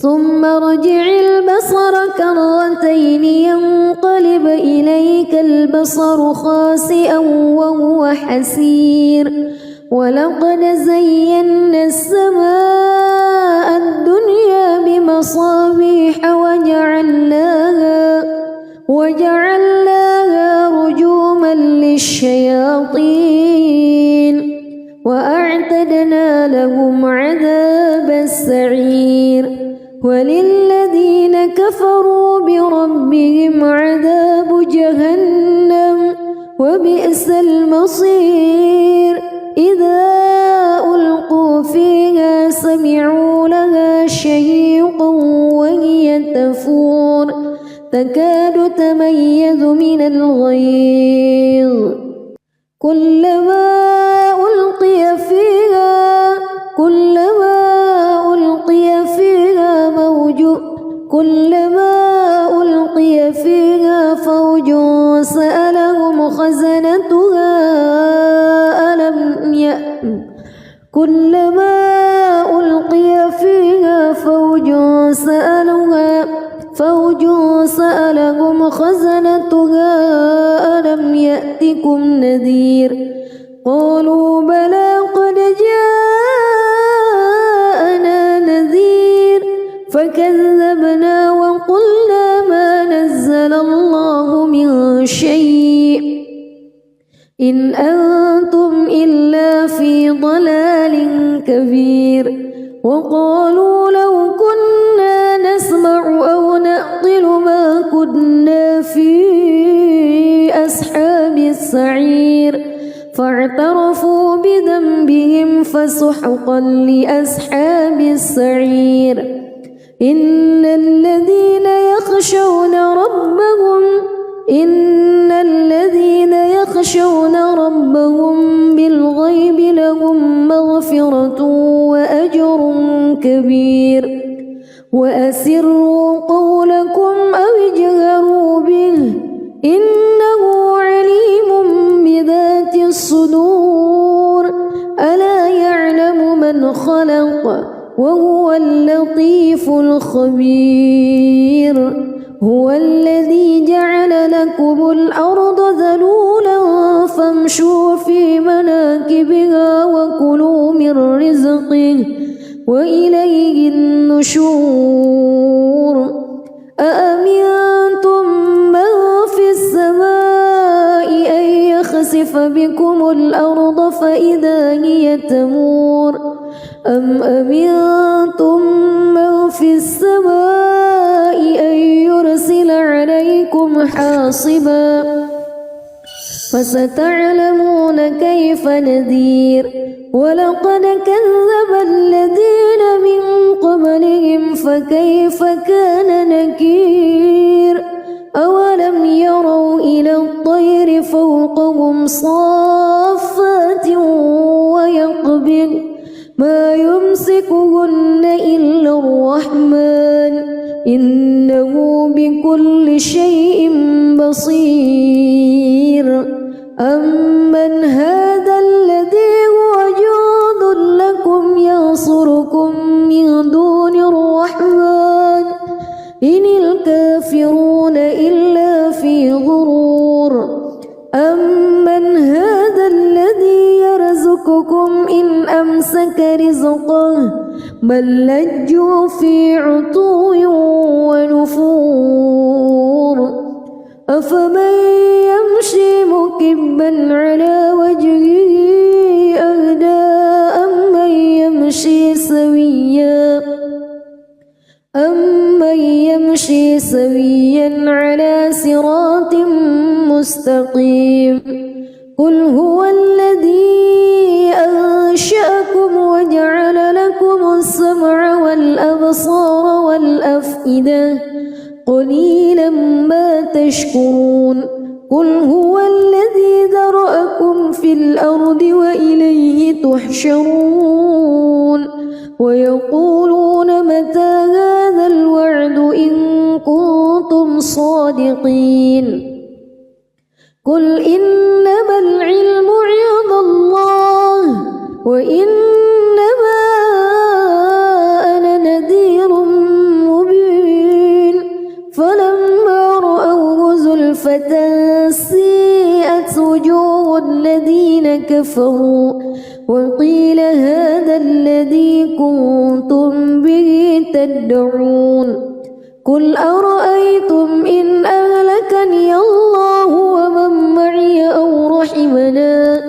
ثم ارجع البصر كرتين ينقلب إليك البصر خاسئا وهو حسير ولقد زينا السماء الدنيا بمصابيح وجعلناها رجوما للشياطين وأعتدنا لهم عذاب السعير وللذين كفروا بربهم عذاب جهنم وبئس المصير إذا ألقوا فيها سمعوا لها شهيقا وهي تفور تكاد تميز من الغيظ كلما ألقي فيها فوج سألهم خزنتها ألم يأتكم نذير قالوا بلى قد جاءنا نذير فكذبنا وقلنا ما نزل الله من شيء إن أنتم إلا في ضلال كبير وقالوا لو كنا نسمع أو نعقل ما كنا في أصحاب السعير فاعترفوا بذنبهم فسحقا لأصحاب السعير إن الذين يخشون ربهم بالغيب لهم مغفرة وأجر كبير وأسروا قولكم أو اجهروا به إنه عليم بذات الصدور ألا يعلم من خلق وهو اللطيف الخبير هو الذي جعل لكم الأرض ذلولا فامشوا في مناكبها وكلوا من رزقه وإليه النشور أأمنتم من في السماء أن يخسف بكم الأرض فإذا هي تمور أم أمنتم من في السماء أن يرسل عليكم حاصبا فستعلمون كيف نذير ولقد كذب الذين من قبلهم فكيف كان نكير أولم يروا إلى الطير فوقهم صافات ويقبض ما يمسكهن إلا الرحمن إنه بكل شيء بصير أمن هذا الذي هو جند لكم ينصركم من دون الرحمن إن الكافرون إلا في غرور أمن هذا الذي يرزقكم إن أمسك رزقه بل لجوا في عتو ونفور أفمن يمشي مكبا على وجهه أهدى أمن يمشي سويا على صراط مستقيم قل هو الذي أنشأكم وجعل لكم السمع والأبصار والأفئدة قليلا ما تشكرون قل هو الذي ذرأكم في الأرض وإليه تحشرون ويقولون متى هذا الوعد إن كنتم صادقين قل إنما العلم عند الله وإنما أنا نذير وجوه الذين كفروا وقيل هذا الذي كنتم به تدعون قل أرأيتم إن أهلكني الله ومن معي أو رحمنا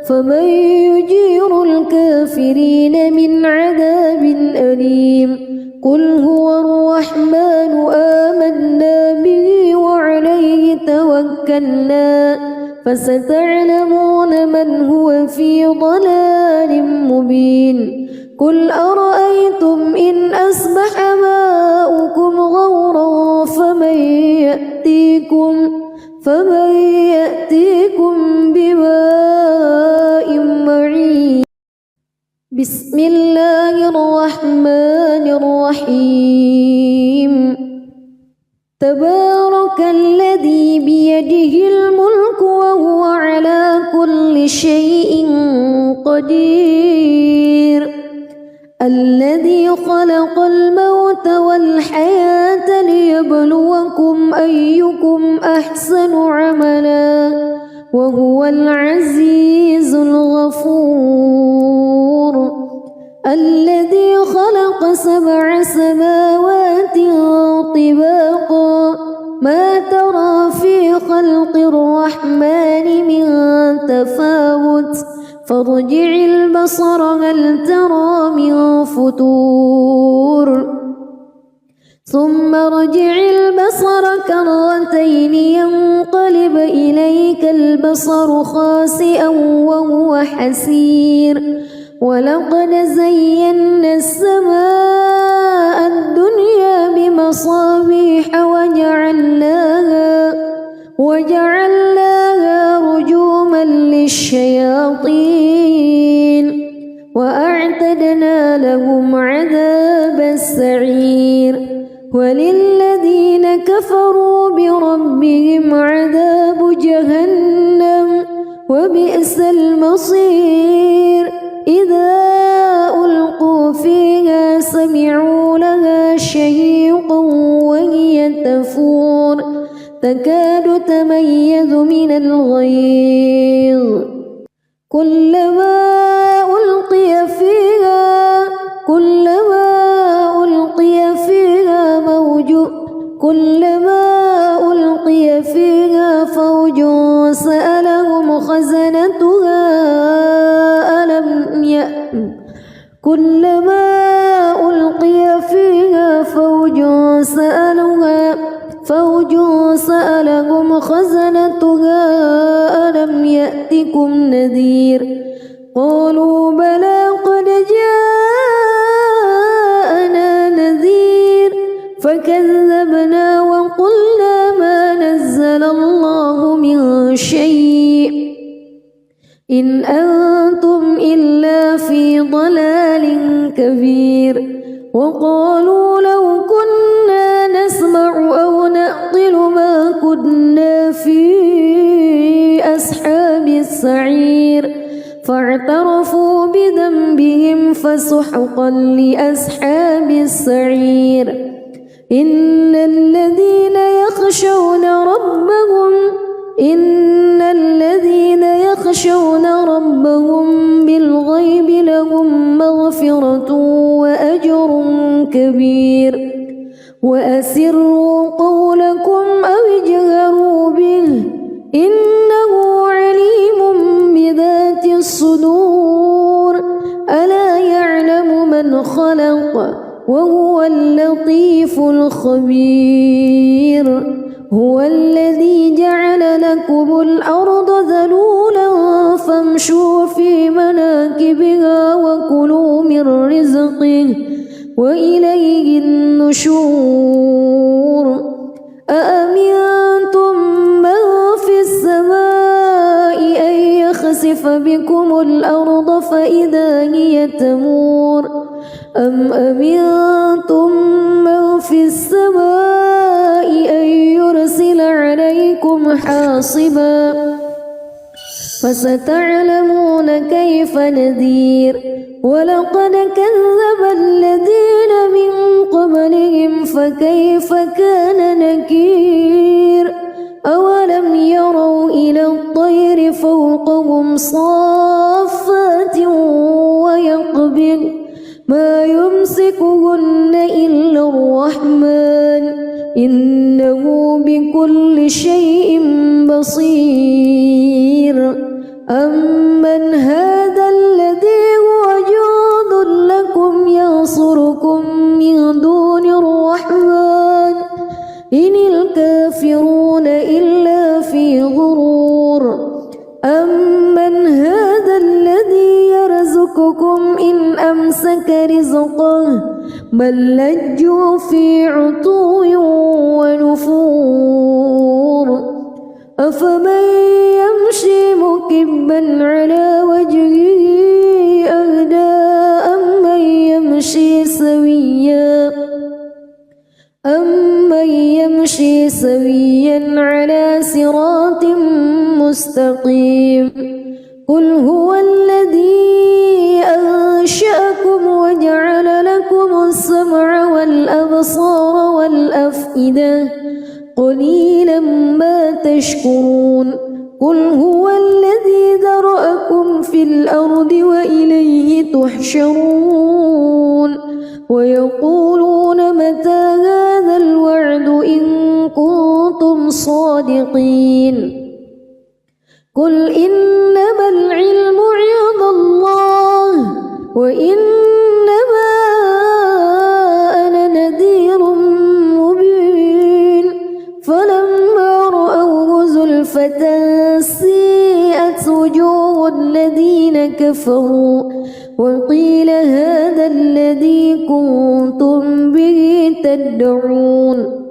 فمن يجير الكافرين من عذاب أليم قل هو الرحمن آمنا به وعليه توكلنا فستعلمون من هو في ضلال مبين قل أرأيتم إن أصبح ماؤكم غورا فمن يأتيكم بماء معين بسم الله الرحمن الرحيم تبارك الذي بيده الملك وهو على كل شيء قدير الذي خلق الموت والحياة ليبلوكم أيكم أحسن عملا وهو العزيز الغفور الذي خلق 7 سماوات طباقا ما ترى في خلق الرحمن من تفاوت فارجع البصر هل ترى من فتور ثم ارجع البصر كرتين ينقلب إليك البصر خاسئا وهو حسير ولقد زينا السماء الدنيا بمصابيح وجعلناها رجوما للشياطين وأعتدنا لهم عذاب السعير وللذين كفروا بربهم عذاب جهنم وبئس المصير إذا ألقوا فيها سمعوا لها شهيقا وهي تفور تكاد تميز من الغيظ كلما ألقي فيها فوج سألهم خزنتها ألم يأتكم نذير قالوا بلى قد جاءنا نذير فكذبنا وقلنا ما نزل الله من شيء إن أنتم إلا في ضلال كبير وقالوا لو كنا نسمع أو نعقل ما كنا في أصحاب السعير فاعترفوا بذنبهم فسحقا لأصحاب السعير إن الذين يخشون ربهم بالغيب لهم مغفرة وأجر كبير وأسروا قولكم أو اجهروا به إنه عليم بذات الصدور ألا يعلم من خلق وهو اللطيف الخبير هو الذي جعل لكم الأرض ذلولا فامشوا في مناكبها وكلوا من رزقه وإليه النشور أأمنتم من في السماء أن يخسف بكم الأرض فإذا هي تمور أم أمنتم من في السماء أن يرسل عليكم حاصبا فستعلمون كيف نذير ولقد كذب الذين من قبلهم فكيف كان نكير أولم يروا إلى الطير فوقهم صافات ويقبض ما يمسكهن إلا الرحمن إنه بكل شيء بصير أمن هذا الذي هو جند لكم ينصركم من دون الرحمن إن الكافرون إلا في غرور أمن هذا الذي يرزقكم إن أمسك رزقه بل لجوا في عتو ونفور أفمن يمشي مكبا على وجهه أهدى أمن يمشي سويا على صراط مستقيم قل هو الذي أنشأكم وجعل لكم السمع والأبصار والأفئدة قليلا ما تشكرون قل هو الذي ذرأكم في الأرض وإليه تحشرون ويقولون متى هذا الوعد إن كنتم صادقين قل إنما العلم عند الله وإنما أنا نذير مبين فلما رأوه زلفة سيئت وجوه الذين كفروا وقيل هذا الذي كنتم به تدعون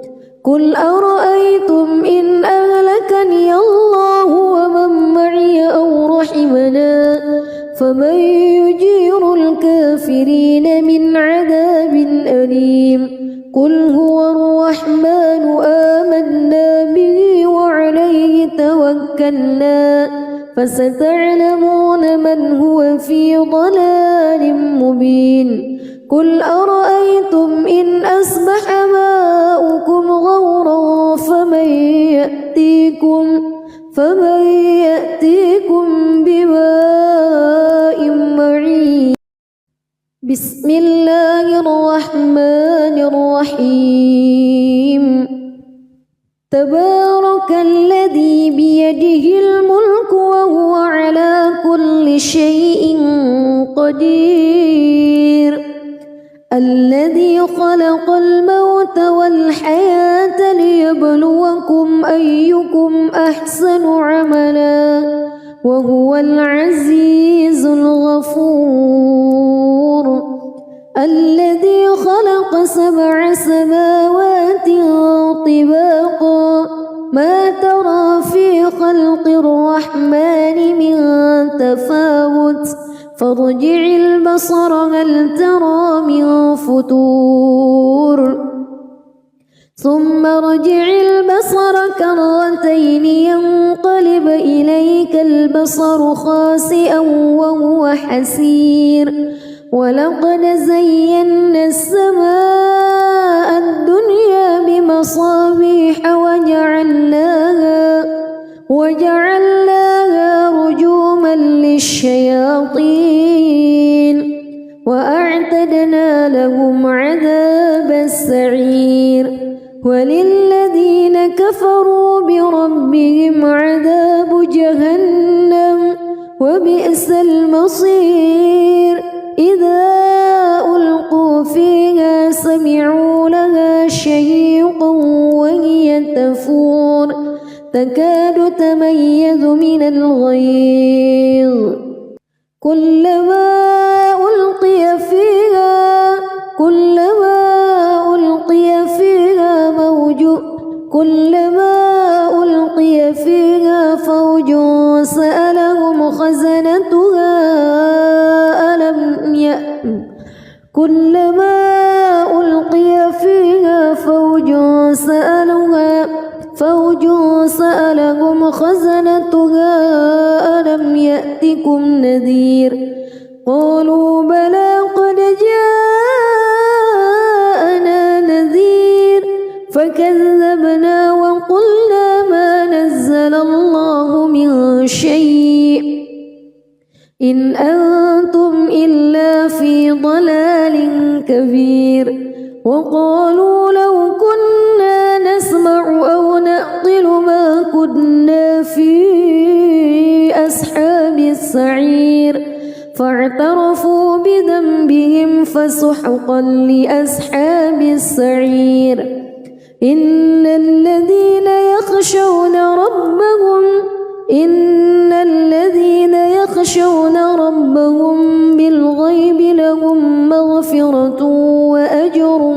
قل أرأيتم إن أهلكني الله ومن معي أو رحمنا فمن يجير الكافرين من عذاب أليم قل هو الرحمن آمنا به وعليه توكلنا فستعلمون من هو في ضلال مبين قل أرأيتم إن أصبح ماؤكم غورا فمن يأتيكم بماء معين بسم الله الرحمن الرحيم تبارك الذي بيده الملك وهو على كل شيء قدير الذي خلق الموت والحياة ليبلوكم أيكم أحسن عملا وهو العزيز الغفور الذي خلق 7 سماوات طباقا ما ترى في خلق الرحمن من تفاوت فارجع البصر هل ترى من فتور ثم ارجع البصر كرتين ينقلب إليك البصر خاسئا وهو حسير ولقد زينا السماء الدنيا بمصابيح وجعلناها رجوما للشياطين وأعتدنا لهم عذاب السعير وللذين كفروا بربهم عذاب جهنم وبئس المصير إذا ألقوا فيها سمعوا لها شهيقا وهي تفور تكاد تميز من الغيظ كلما ألقي فيها فوج سألهم خزنتها كلما ألقي فيها فوج سألهم خزنتها ألم يأتكم نذير قالوا بلى قد جاءنا نذير فكذبنا وقلنا ما نزل الله من شيء إن أنتم إلا في ضلال كبير وقالوا لو كنا نسمع أو نعقل ما كنا في أصحاب السعير فاعترفوا بذنبهم فسحقا لأصحاب السعير إن الذين يخشون ربهم بالغيب لهم مغفرة وأجر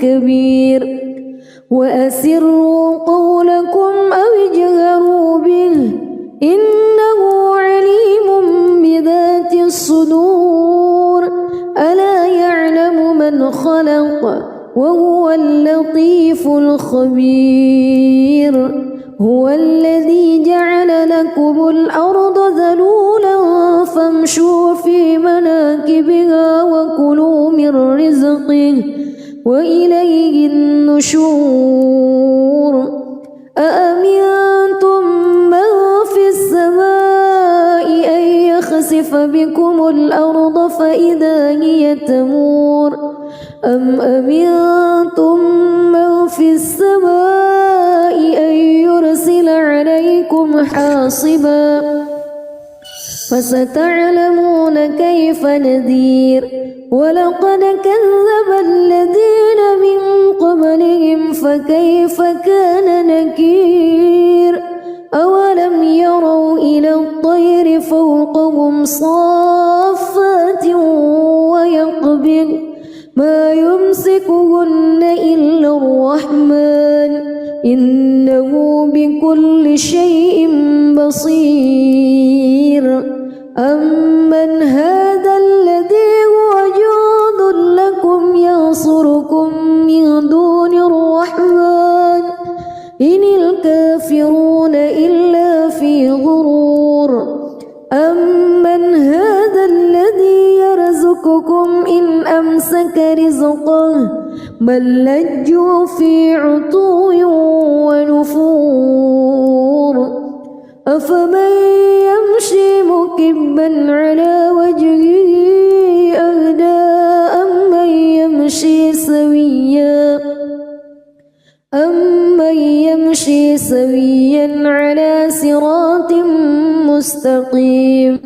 كبير وأسروا قولكم أو اجهروا به إنه عليم بذات الصدور ألا يعلم من خلق وهو اللطيف الخبير هو الذي جعل لكم الأرض ذلولا فامشوا في مناكبها وكلوا من رزقه وإليه النشور أأمنتم من في السماء أن يخسف بكم الأرض فإذا هي تمور أم أمنتم من في السماء أن يرسل عليكم حاصبا فستعلمون كيف نذير ولقد كذب الذين من قبلهم فكيف كان نكير أولم يروا إلى الطير فوقهم صافات ويقبض ما يمسكهن إلا الرحمن إنه بكل شيء بصير أمن هذا الذي هو جند لكم ينصركم من دون الرحمن إن الكافرون إلا في غرور أمن هذا الذي يرزقكم إن أمسك رزقه بل لجوا في عتو ونفور أفمن يمشي مكبا على وجهه أهدى أمن يمشي سويا على صراط مستقيم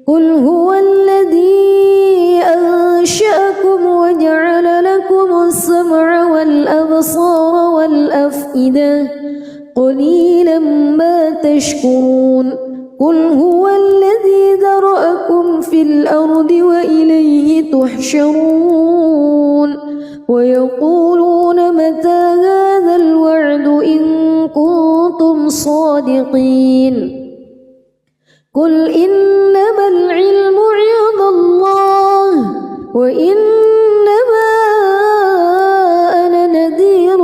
قل هو الذي أنشأكم وجعل لكم السمع والأبصار والأفئدة قليلا ما تشكرون قل هو الذي ذرأكم في الأرض وإليه تحشرون ويقولون متى هذا الوعد إن كنتم صادقين قل إنما العلم عند الله وإنما أنا نذير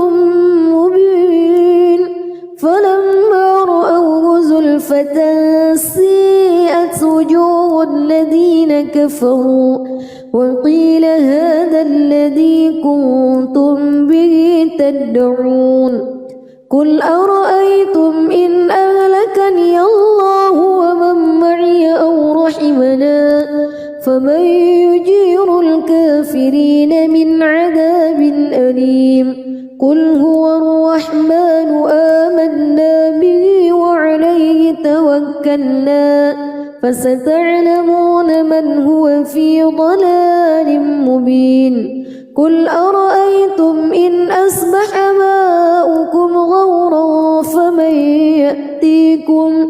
مبين فلما رأوه زلفة سيئت وجوه الذين كفروا وقيل هذا الذي كنتم به تدعون قل أرأيتم إن أهلكني الله ومن معي أو رحمنا فمن يجير الكافرين من عذاب أليم قل هو الرحمن آمنا به وعليه توكلنا فستعلمون من هو في ضلال مبين قل أرأيتم إن أصبح ماؤكم غورا فمن يأتيكم